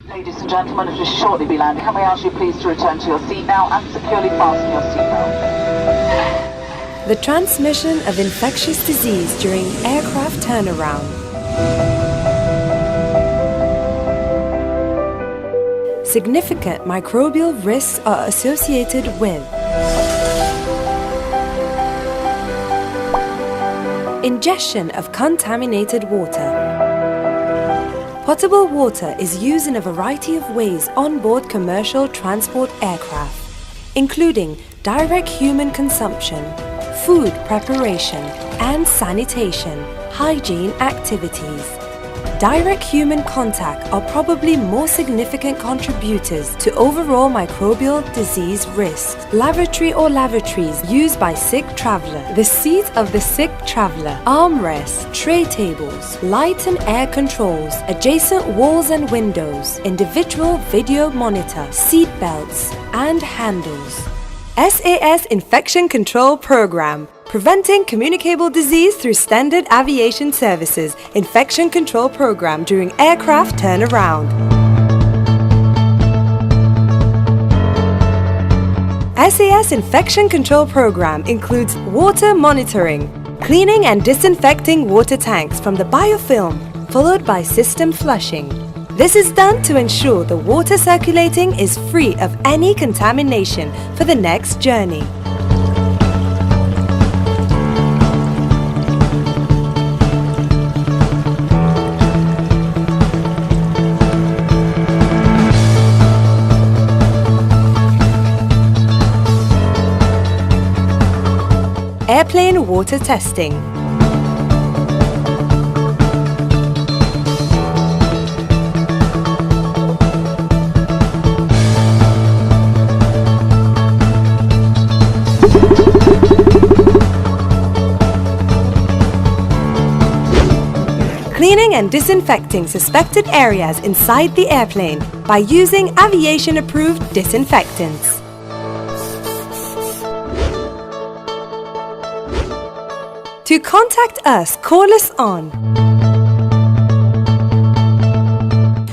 Ladies and gentlemen, it will shortly be landing. Can we ask you please to return to your seat now and securely fasten your seatbelt? The transmission of infectious disease during aircraft turnaround. Significant microbial risks are associated with ingestion of contaminated water. Potable water is used in a variety of ways on board commercial transport aircraft, including direct human consumption, food preparation, and sanitation, hygiene activities. Direct human contact are probably more significant contributors to overall microbial disease risks. Lavatory or lavatories used by sick traveler, the seat of the sick traveler, armrests, tray tables, light and air controls, adjacent walls and windows, individual video monitor, seat belts, and handles. SAS Infection Control Program, preventing communicable disease through standard aviation services, infection control program during aircraft turnaround. SAS Infection Control Program includes water monitoring, cleaning and disinfecting water tanks from the biofilm, followed by system flushing. This is done to ensure the water circulating is free of any contamination for the next journey. Airplane water testing. Cleaning and disinfecting suspected areas inside the airplane by using aviation-approved disinfectants. To contact us, call us on.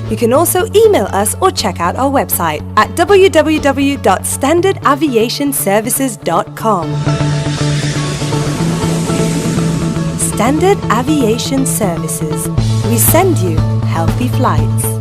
You can also email us or check out our website at www.standardaviationservices.com. Standard Aviation Services. We send you healthy flights.